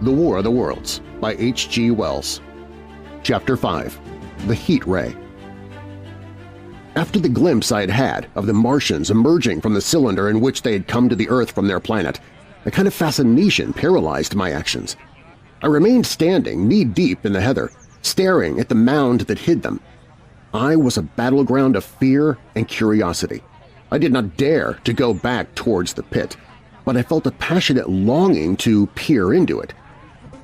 The War of the Worlds by H.G. Wells. Chapter 5. The Heat Ray. After the glimpse I had had of the Martians emerging from the cylinder in which they had come to the Earth from their planet, a kind of fascination paralyzed my actions. I remained standing knee-deep in the heather, staring at the mound that hid them. I was a battleground of fear and curiosity. I did not dare to go back towards the pit, but I felt a passionate longing to peer into it.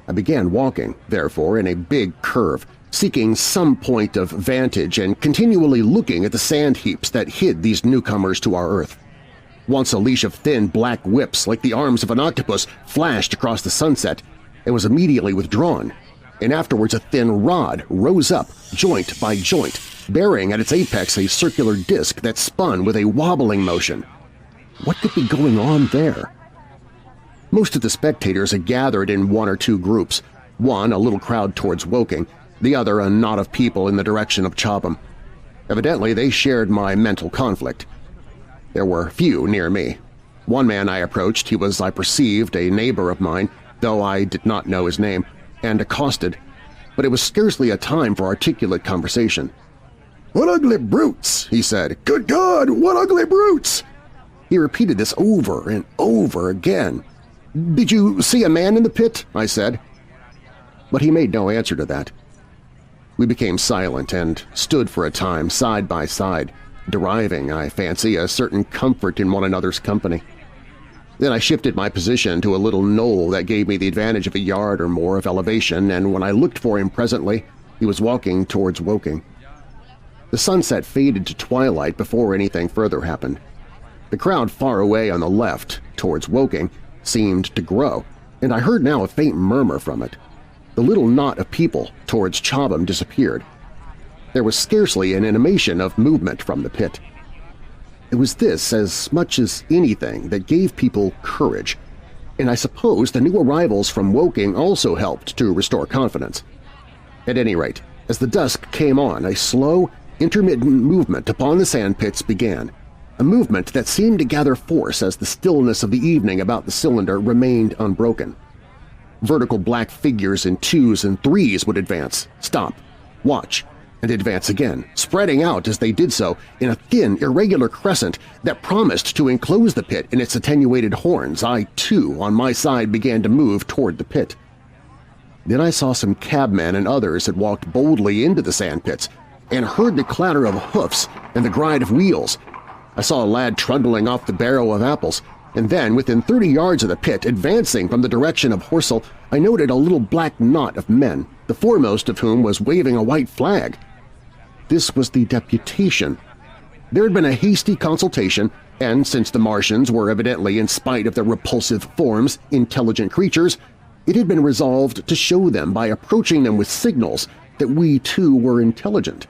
I began walking, therefore, in a big curve, seeking some point of vantage and continually looking at the sand heaps that hid these newcomers to our Earth. Once a leash of thin black whips like the arms of an octopus flashed across the sunset and was immediately withdrawn, and afterwards a thin rod rose up, joint by joint, bearing at its apex a circular disc that spun with a wobbling motion. What could be going on there? Most of the spectators had gathered in one or two groups, one a little crowd towards Woking, the other a knot of people in the direction of Chobham. Evidently they shared my mental conflict. There were few near me. One man I approached, he was, I perceived, a neighbor of mine, though I did not know his name, and accosted, but it was scarcely a time for articulate conversation. "What ugly brutes!" he said. "Good God, what ugly brutes!" He repeated this over and over again. "Did you see a man in the pit?" I said. But he made no answer to that. We became silent and stood for a time side by side, deriving, I fancy, a certain comfort in one another's company. Then I shifted my position to a little knoll that gave me the advantage of a yard or more of elevation, and when I looked for him presently, he was walking towards Woking. The sunset faded to twilight before anything further happened. The crowd far away on the left, towards Woking, seemed to grow, and I heard now a faint murmur from it. The little knot of people towards Chobham disappeared. There was scarcely an intimation of movement from the pit. It was this, as much as anything, that gave people courage, and I suppose the new arrivals from Woking also helped to restore confidence. At any rate, as the dusk came on, a slow, intermittent movement upon the sandpits began, a movement that seemed to gather force as the stillness of the evening about the cylinder remained unbroken. Vertical black figures in twos and threes would advance, stop, watch, and advance again, spreading out as they did so in a thin, irregular crescent that promised to enclose the pit in its attenuated horns. I, too, on my side began to move toward the pit. Then I saw some cabmen and others had walked boldly into the sandpits and heard the clatter of hoofs and the grind of wheels. I saw a lad trundling off the barrow of apples, and then, within 30 yards of the pit, advancing from the direction of Horsell, I noted a little black knot of men, the foremost of whom was waving a white flag. This was the deputation. There had been a hasty consultation, and since the Martians were evidently, in spite of their repulsive forms, intelligent creatures, it had been resolved to show them by approaching them with signals that we too were intelligent.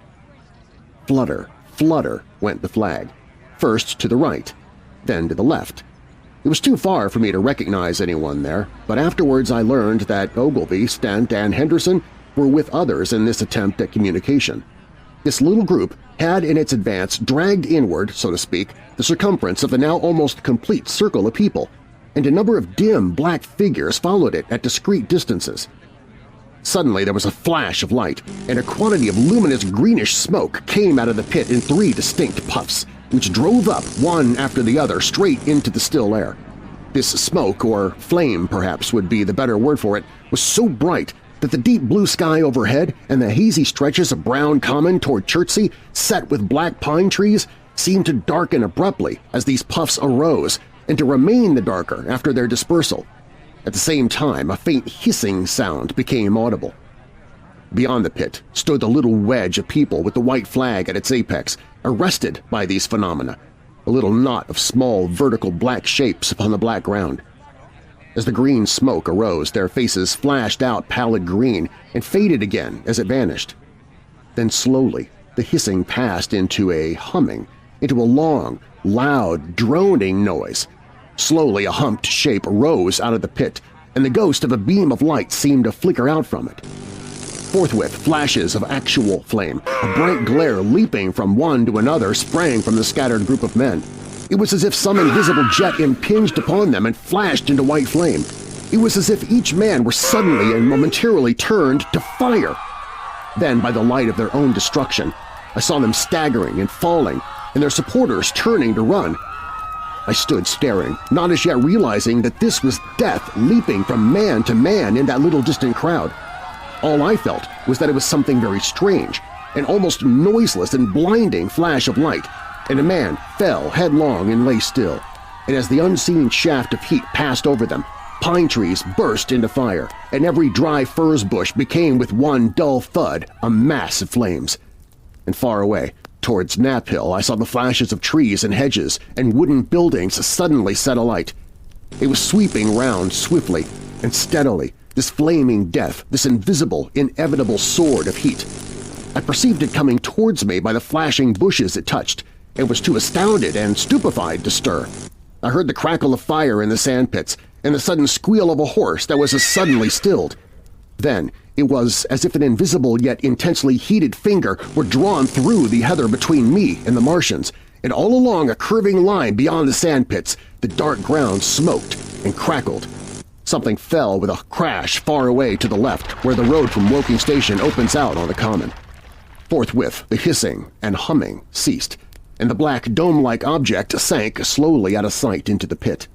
Flutter, flutter went the flag, first to the right, then to the left. It was too far for me to recognize anyone there, but afterwards I learned that Ogilvy, Stent, and Henderson were with others in this attempt at communication. This little group had in its advance dragged inward, so to speak, the circumference of the now almost complete circle of people, and a number of dim black figures followed it at discrete distances. Suddenly there was a flash of light, and a quantity of luminous greenish smoke came out of the pit in 3 distinct puffs, which drove up one after the other straight into the still air. This smoke, or flame perhaps would be the better word for it, was so bright that the deep blue sky overhead and the hazy stretches of brown common toward Chertsey, set with black pine trees, seemed to darken abruptly as these puffs arose and to remain the darker after their dispersal. At the same time, a faint hissing sound became audible. Beyond the pit stood the little wedge of people with the white flag at its apex, arrested by these phenomena, a little knot of small vertical black shapes upon the black ground. As the green smoke arose, their faces flashed out pallid green and faded again as it vanished. Then slowly the hissing passed into a humming, into a long, loud, droning noise. Slowly a humped shape rose out of the pit, and the ghost of a beam of light seemed to flicker out from it. Forthwith, flashes of actual flame, a bright glare leaping from one to another, sprang from the scattered group of men. It was as if some invisible jet impinged upon them and flashed into white flame. It was as if each man were suddenly and momentarily turned to fire. Then, by the light of their own destruction, I saw them staggering and falling, and their supporters turning to run. I stood staring, not as yet realizing that this was death leaping from man to man in that little distant crowd. All I felt was that it was something very strange, an almost noiseless and blinding flash of light, and a man fell headlong and lay still. And as the unseen shaft of heat passed over them, pine trees burst into fire, and every dry furze bush became with one dull thud a mass of flames. And far away, towards Knapp Hill, I saw the flashes of trees and hedges and wooden buildings suddenly set alight. It was sweeping round swiftly and steadily, this flaming death, this invisible, inevitable sword of heat. I perceived it coming towards me by the flashing bushes it touched, and was too astounded and stupefied to stir. I heard the crackle of fire in the sandpits and the sudden squeal of a horse that was as suddenly stilled. Then it was as if an invisible yet intensely heated finger were drawn through the heather between me and the Martians, and all along a curving line beyond the sandpits the dark ground smoked and crackled. Something fell with a crash far away to the left, where the road from Woking Station opens out on the common. Forthwith, the hissing and humming ceased, and the black dome-like object sank slowly out of sight into the pit.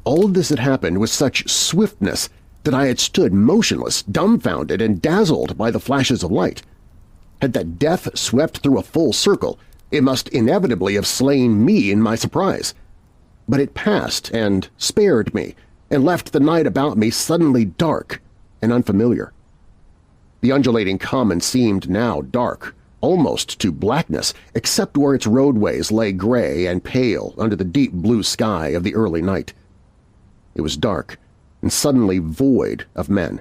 All of this had happened with such swiftness that I had stood motionless, dumbfounded, and dazzled by the flashes of light. Had that death swept through a full circle, it must inevitably have slain me in my surprise. But it passed and spared me, and left the night about me suddenly dark and unfamiliar. The undulating common seemed now dark, almost to blackness, except where its roadways lay gray and pale under the deep blue sky of the early night. It was dark and suddenly void of men.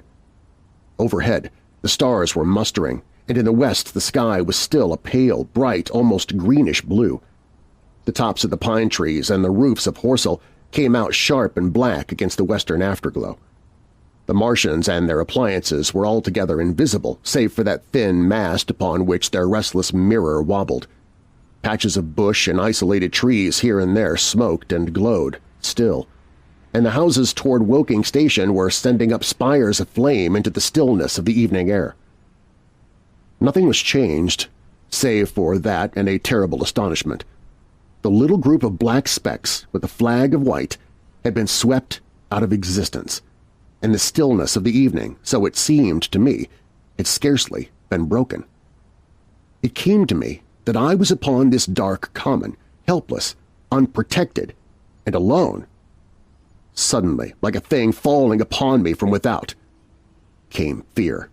Overhead, the stars were mustering, and in the west the sky was still a pale, bright, almost greenish blue. The tops of the pine trees and the roofs of Horsell came out sharp and black against the western afterglow. The Martians and their appliances were altogether invisible, save for that thin mast upon which their restless mirror wobbled. Patches of bush and isolated trees here and there smoked and glowed, still, and the houses toward Woking Station were sending up spires of flame into the stillness of the evening air. Nothing was changed, save for that and a terrible astonishment. The little group of black specks with a flag of white had been swept out of existence, and the stillness of the evening, so it seemed to me, had scarcely been broken. It came to me that I was upon this dark common, helpless, unprotected, and alone. Suddenly, like a thing falling upon me from without, came fear.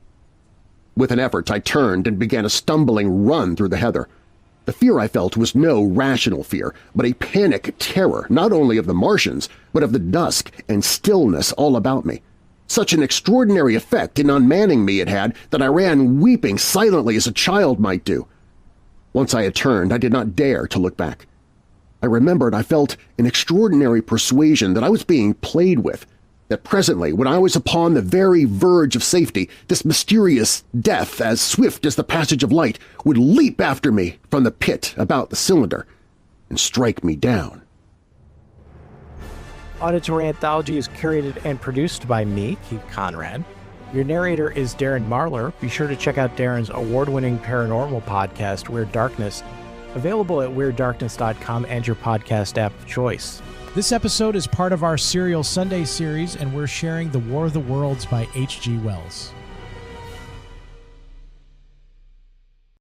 With an effort, I turned and began a stumbling run through the heather. The fear I felt was no rational fear, but a panic terror not only of the Martians, but of the dusk and stillness all about me. Such an extraordinary effect in unmanning me it had that I ran weeping silently as a child might do. Once I had turned, I did not dare to look back. I remembered I felt an extraordinary persuasion that I was being played with, that presently, when I was upon the very verge of safety, this mysterious death, as swift as the passage of light, would leap after me from the pit about the cylinder and strike me down. Auditory Anthology is curated and produced by me, Keith Conrad. Your narrator is Darren Marlar. Be sure to check out Darren's award-winning paranormal podcast, Weird Darkness, available at WeirdDarkness.com and your podcast app of choice. This episode is part of our Serial Sunday series, and we're sharing The War of the Worlds by H.G. Wells.